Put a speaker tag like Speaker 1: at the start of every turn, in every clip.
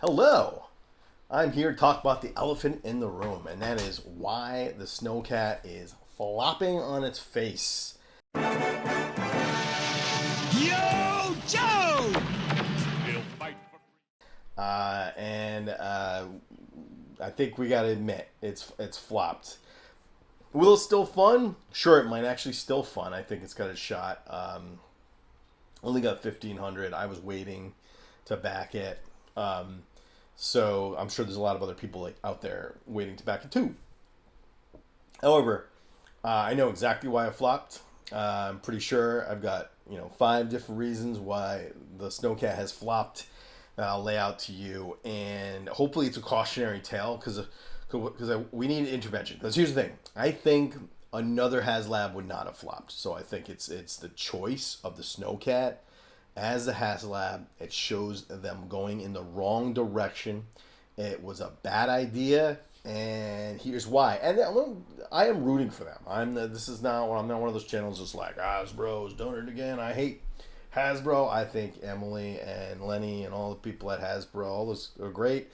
Speaker 1: Hello! I'm here to talk about the elephant in the room, and that is why the Snowcat is flopping on its face.
Speaker 2: Yo, Joe!
Speaker 1: I think we gotta admit, it's flopped. Will it still fun? Sure, it might actually still fun. I think it's got a shot. Only got 1,500. I was waiting to back it. So I'm sure there's a lot of other people out there waiting to back it too. However, I know exactly why it flopped. I'm pretty sure I've got 5 different reasons why the Snowcat has flopped. That I'll lay out to you, and hopefully it's a cautionary tale because we need intervention. Because here's the thing: I think another Haslab would not have flopped. So I think it's the choice of the Snowcat as the Haslab. It shows them going in the wrong direction. It was a bad idea, and here's why. And I am rooting for them. I'm not one of those channels that's like Hasbro's done it again. I hate Hasbro. I think Emily and Lenny and all the people at Hasbro, all those are great.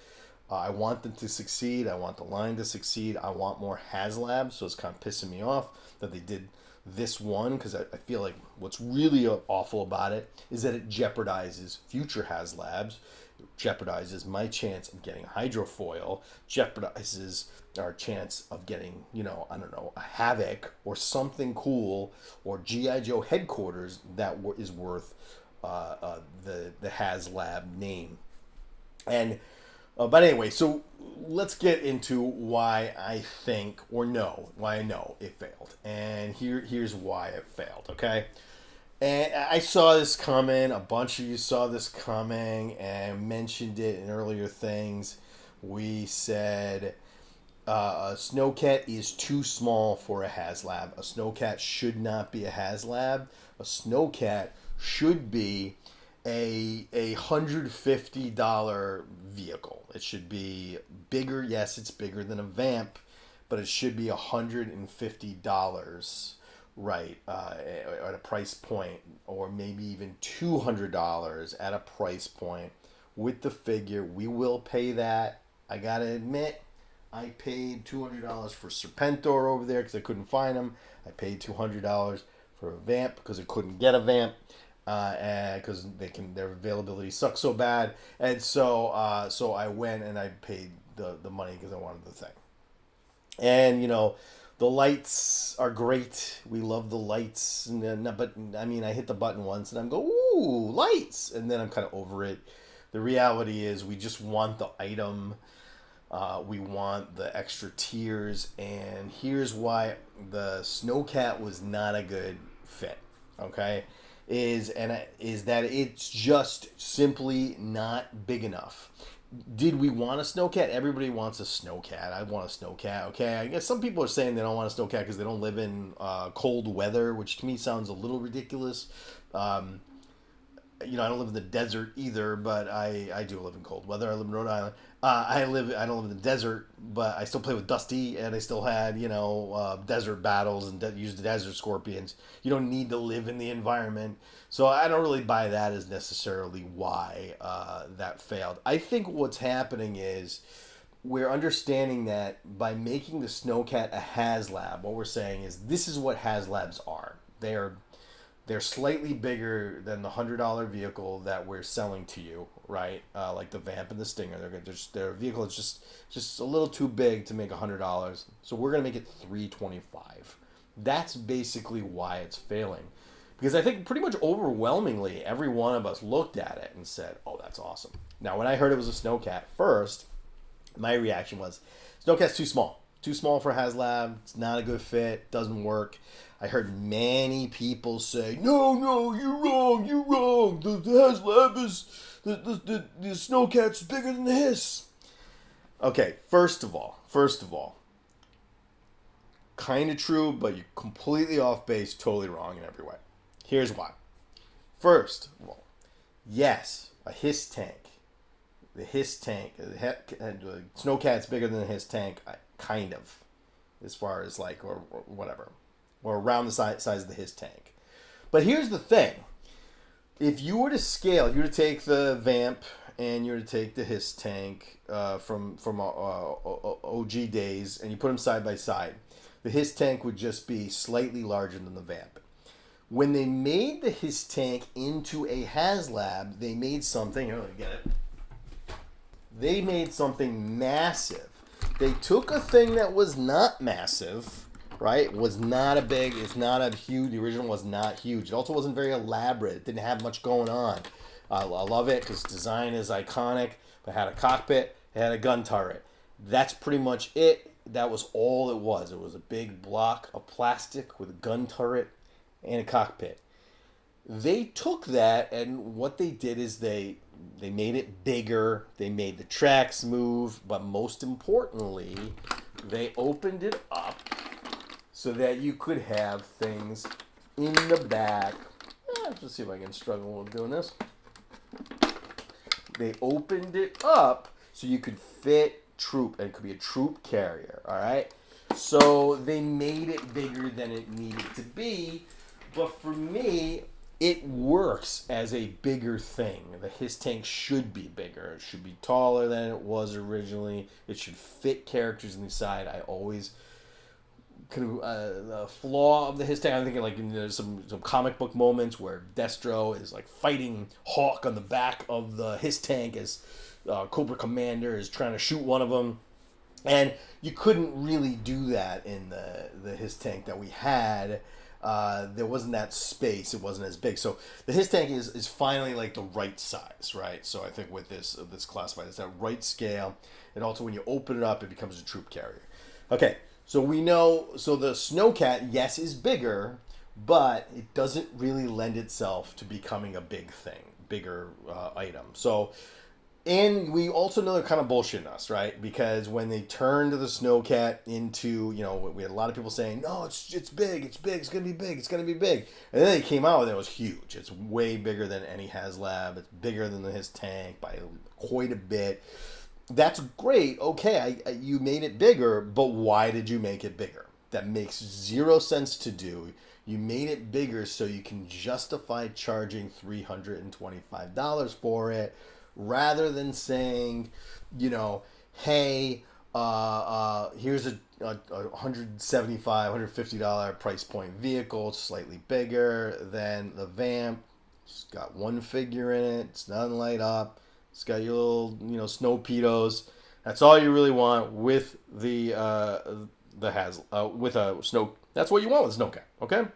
Speaker 1: I want them to succeed. I want the line to succeed. I want more Haslabs, so it's kind of pissing me off that they did this one, because I feel like what's really awful about it is that it jeopardizes future Haslabs. It jeopardizes my chance of getting Hydrofoil, jeopardizes our chance of getting, a Havoc or something cool, or GI Joe headquarters that is worth the Haslab name. And but anyway, so let's get into why I know it failed. And here's why it failed, okay? And I saw this coming. A bunch of you saw this coming and mentioned it in earlier things. We said a Snowcat is too small for a Haslab. A Snowcat should not be a Haslab. A Snowcat should be a $150 vehicle. It should be bigger. Yes, it's bigger than a Vamp, but it should be $150, right? At a price point, or maybe even $200 at a price point with the figure. We will pay that. I gotta admit, I paid $200 for Serpentor over there because I couldn't find him. I paid $200 for a Vamp because I couldn't get a Vamp. Because their availability sucks so bad, and so I went and I paid the money because I wanted the thing. And the lights are great. We love the lights, but I mean, I hit the button once and I'm go, ooh, lights, and then I'm kind of over it. The reality is, we just want the item. We want the extra tiers, and here's why the Snowcat was not a good fit. Okay. Is that it's just simply not big enough. Did we want a Snowcat? Everybody wants a Snowcat. I want a Snowcat. Okay, I guess some people are saying they don't want a Snowcat because they don't live in cold weather, which to me sounds a little ridiculous. I don't live in the desert either, but I do live in cold weather. I live in Rhode Island. I don't live in the desert, but I still play with Dusty, and I still had desert battles and use the desert scorpions. You don't need to live in the environment, so I don't really buy that as necessarily why that failed. I think what's happening is we're understanding that by making the Snowcat a Haslab, what we're saying is this is what Haslabs are. They're slightly bigger than the $100 vehicle that we're selling to you, right? Like the Vamp and the Stinger. Their vehicle is just a little too big to make $100. So we're gonna make it $325. That's basically why it's failing, because I think pretty much overwhelmingly every one of us looked at it and said, "Oh, that's awesome." Now, when I heard it was a Snowcat first, my reaction was, "Snowcat's too small. Too small for Haslab. It's not a good fit. Doesn't work." I heard many people say, "No, you're wrong. The Haslab is the Snowcat's bigger than the Hiss." Okay, first of all, kind of true, but you're completely off base, totally wrong in every way. Here's why. First of all, yes, a Hiss tank. The Snowcat's bigger than the Hiss tank, kind of, as far as or whatever. Or around the size of the Hiss tank. But here's the thing. If you were to take the Vamp and you were to take the His tank from OG days, and you put them side by side, the His tank would just be slightly larger than the Vamp. When they made the His tank into a Haslab, they made something. Here, let me get it. They made something massive. They took a thing that was not massive, right? Was not a big. It's not a huge. The original was not huge. It also wasn't very elaborate. It didn't have much going on. I love it because design is iconic. It had a cockpit. It had a gun turret. That's pretty much it. That was all it was. It was a big block of plastic with a gun turret and a cockpit. They took that, and what they did is they made it bigger. They made the tracks move, but most importantly, they opened it up so that you could have things in the back. Let's see if I can struggle with doing this. They opened it up so you could fit troop, and it could be a troop carrier, all right? So they made it bigger than it needed to be, but for me, it works as a bigger thing. The His tank should be bigger. It should be taller than it was originally. It should fit characters in the side. I always the flaw of the His tank. I'm thinking like there's some comic book moments where Destro is like fighting Hawk on the back of the His tank as Cobra Commander is trying to shoot one of them, and you couldn't really do that in the His tank that we had. There wasn't that space. It wasn't as big. So the His tank is finally like the right size, right? So I think with this classified, it's that right scale. And also when you open it up, it becomes a troop carrier. Okay, so we know, so the Snowcat, yes, is bigger, but it doesn't really lend itself to becoming a big thing, bigger item. So, and we also know they're kind of bullshitting us, right? Because when they turned the Snowcat into, we had a lot of people saying, no, it's big, it's going to be big, it's going to be big. And then they came out and it was huge. It's way bigger than any Haslab. It's bigger than His tank by quite a bit. That's great. Okay, you made it bigger, but why did you make it bigger? That makes zero sense to do. You made it bigger so you can justify charging $325 for it, rather than saying, hey, here's a $175, $150 price point vehicle. It's slightly bigger than the Vamp. It's got one figure in it. It's doesn't light up. It's got your little, snow pedos. That's all you really want with the with a snow. That's what you want with a Snowcat, okay?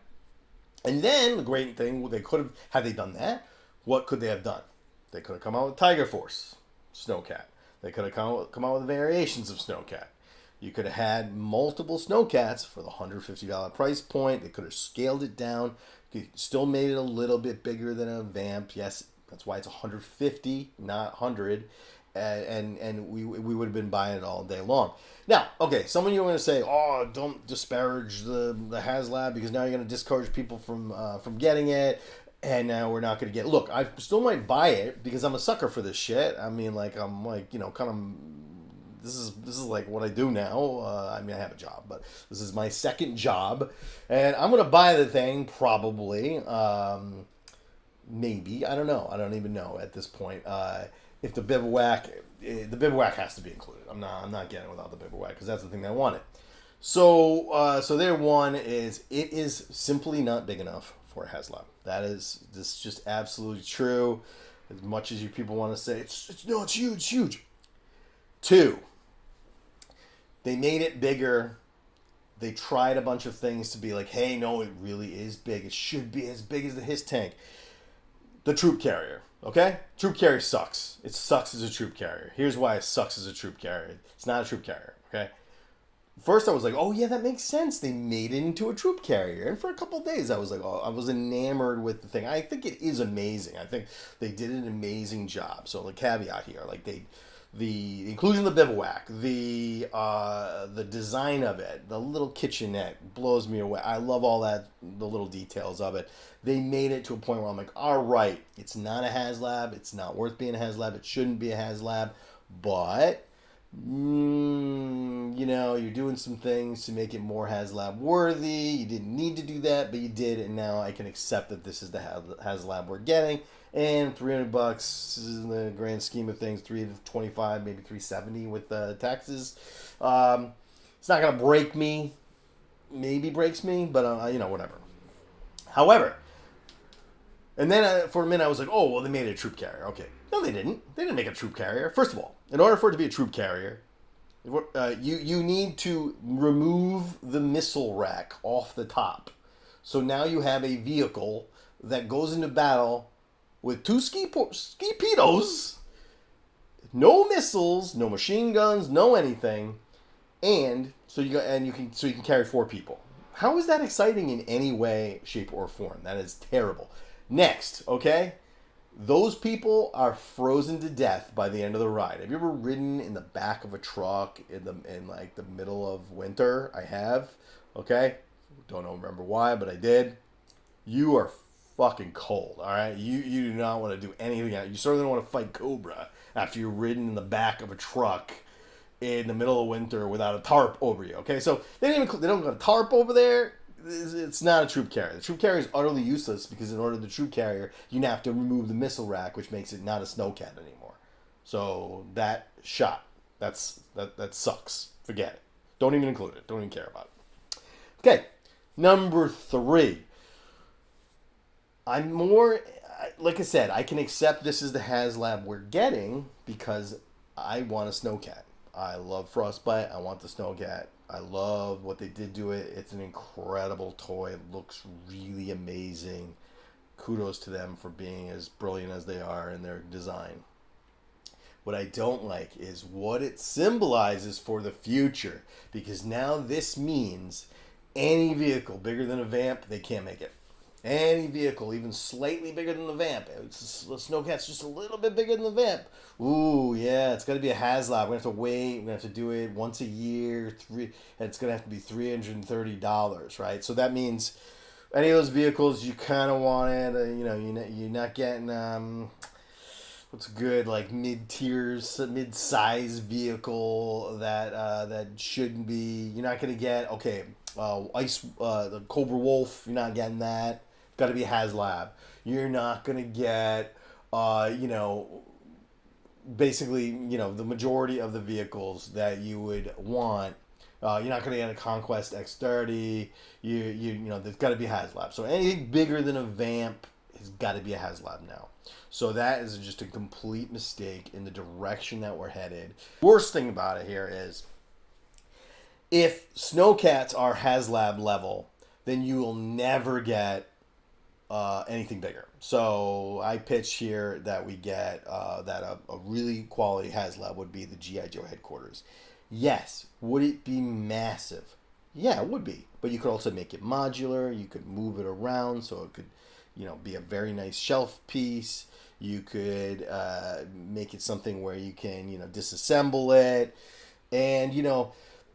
Speaker 1: And then the great thing, they could have, had they done that, what could they have done? They could have come out with Tiger Force Snowcat. They could have come out with variations of Snowcat. You could have had multiple Snowcats for the $150 price point. They could have scaled it down. You still made it a little bit bigger than a Vamp. Yes, that's why it's 150, not 100. And we would have been buying it all day long. Now, okay, some of you are going to say, oh, don't disparage the Haslab because now you're going to discourage people from getting it. And now we're not going to get... Look, I still might buy it because I'm a sucker for this shit. I mean, I'm kind of... This is like what I do now. I have a job, but this is my second job. And I'm going to buy the thing, probably. Maybe. I don't know. I don't even know at this point. If the bivouac has to be included. I'm not getting it without the bivouac because that's the thing that I wanted. So there one is, it is simply not big enough for a Haslab. This is just absolutely true. As much as you people want to say it's huge. 2, they made it bigger. They tried a bunch of things to be like, hey, no, it really is big. It should be as big as the His tank. The troop carrier, okay? Troop carrier sucks. It sucks as a troop carrier. Here's why it sucks as a troop carrier. It's not a troop carrier, okay? First, I was like, oh, yeah, that makes sense. They made it into a troop carrier. And for a couple of days, I was like, oh, I was enamored with the thing. I think it is amazing. I think they did an amazing job. So the caveat here, like the inclusion of the bivouac, the design of it, the little kitchenette blows me away. I love all that, the little details of it. They made it to a point where I'm like, all right, it's not a Haslab. It's not worth being a Haslab. It shouldn't be a Haslab. But... you're doing some things to make it more Haslab worthy. You didn't need to do that, but you did, and now I can accept that this is the Haslab we're getting, And $300 in the grand scheme of things, 325, maybe 370 with taxes. It's not gonna break me. Maybe breaks me, but whatever. However, and then for a minute I was like, oh well, they made it a troop carrier. Okay, no, they didn't. They didn't make a troop carrier. First of all, in order for it to be a troop carrier, you need to remove the missile rack off the top. So now you have a vehicle that goes into battle with two ski-pedos, no missiles, no machine guns, no anything, and you can carry 4 people. How is that exciting in any way, shape, or form? That is terrible. Next, okay, those people are frozen to death by the end of the ride. Have you ever ridden in the back of a truck in like the middle of winter? I have. Okay, don't remember why, but I did. You are fucking cold. All right, you do not want to do anything. You certainly don't want to fight Cobra after you're ridden in the back of a truck in the middle of winter without a tarp over you. Okay, so they don't got a tarp over there. It's not a troop carrier. The troop carrier is utterly useless because in order to the troop carrier, you have to remove the missile rack, which makes it not a Snowcat anymore. So that shot, that sucks. Forget it. Don't even include it. Don't even care about it. Okay, number 3. I'm more, like I said, I can accept this is the Haslab we're getting because I want a Snowcat. I love Frostbite. I want the Snowcat. I love what they did to it. It's an incredible toy. It looks really amazing. Kudos to them for being as brilliant as they are in their design. What I don't like is what it symbolizes for the future, because now this means any vehicle bigger than a Vamp, they can't make it. Any vehicle, even slightly bigger than the Vamp. The Snowcat's just a little bit bigger than the Vamp. Ooh, yeah, it's got to be a Haslab. We're going to have to wait. We're going to have to do it once a year. And it's going to have to be $330, right? So that means any of those vehicles you kind of want it. You're not getting what's good, like mid-size vehicle that shouldn't be. You're not going to get, the Cobra Wolf. You're not getting that. Got to be a Haslab. You're not going to get, basically, the majority of the vehicles that you would want. You're not going to get a Conquest X30. There's got to be a Haslab. So anything bigger than a Vamp has got to be a Haslab now. So that is just a complete mistake in the direction that we're headed. Worst thing about it here is, if Snowcats are Haslab level, then you will never get anything bigger. So I pitch here that we get that a really quality Haslab would be the GI Joe headquarters. Yes, would it be massive? Yeah, it would be. But you could also make it modular. You could move it around so it could, be a very nice shelf piece. You could make it something where you can, disassemble it. And,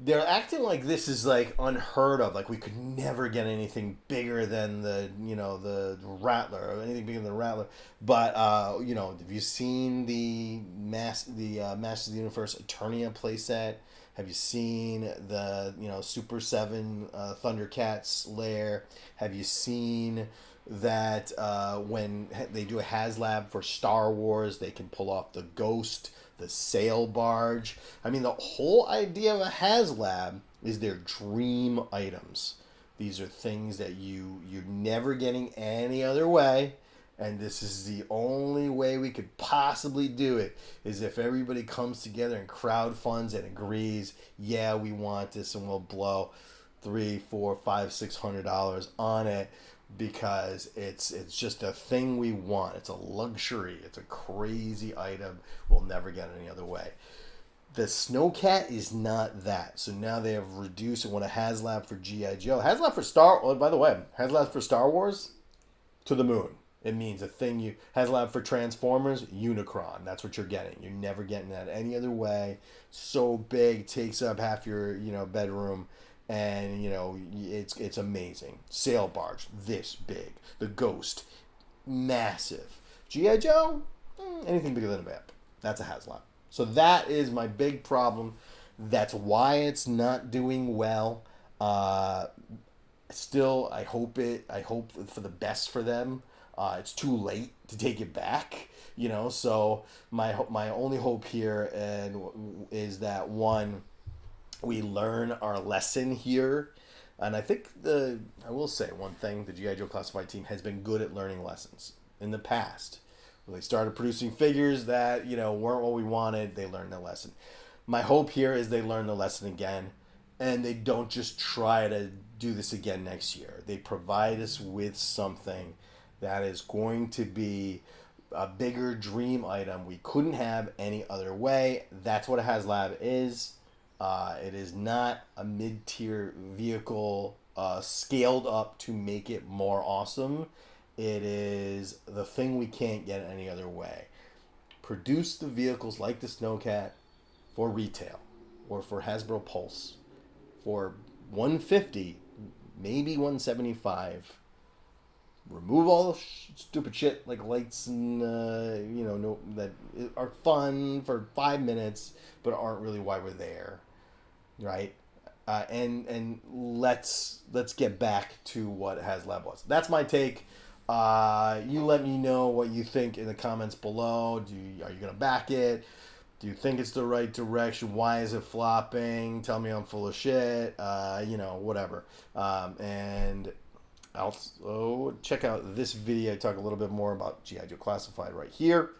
Speaker 1: they're acting like this is like unheard of. Like we could never get anything bigger than the Rattler or anything bigger than the Rattler. But have you seen the Masters of the Universe Eternia playset? Have you seen the Super 7 Thundercats lair? Have you seen that when they do a Haslab for Star Wars, they can pull off the Ghost, the sail barge? I mean, the whole idea of a Haslab is their dream items. These are things that you're never getting any other way, and this is the only way we could possibly do it, is if everybody comes together and crowdfunds and agrees, yeah, we want this, and we'll blow $300, $400, $500, $600 on it, because it's just a thing we want. It's a luxury. It's a crazy item. We'll never get any other way. The Snowcat is not that. So now they have reduced and want a Haslab for GI Joe. Haslab for Haslab for Star Wars, to the moon. It means a thing Haslab for Transformers, Unicron. That's what you're getting. You're never getting that any other way. So big, takes up half your bedroom. And, it's amazing. Sail barge, this big. The Ghost, massive. G.I. Joe, anything bigger than a Vamp. That's a Haslab. So that is my big problem. That's why it's not doing well. Still, I hope for the best for them. it's too late to take it back. So my only hope here is that one, we learn our lesson here. And I think I will say one thing: the GI Joe Classified team has been good at learning lessons in the past. When they started producing figures that weren't what we wanted, they learned their lesson. My hope here is they learn the lesson again, and they don't just try to do this again next year. They provide us with something that is going to be a bigger dream item we couldn't have any other way. That's what a Haslab is. It is not a mid-tier vehicle scaled up to make it more awesome. It is the thing we can't get any other way. Produce the vehicles like the Snowcat for retail or for Hasbro Pulse for $150, maybe $175. Remove all the stupid shit like lights and that are fun for 5 minutes but aren't really why we're there, right? And let's get back to what Haslab was. That's my take. You let me know what you think in the comments below. Are you gonna back it? Do you think it's the right direction? Why is it flopping? Tell me I'm full of shit. Whatever. And also check out this video. I talk a little bit more about GI Joe Classified right here.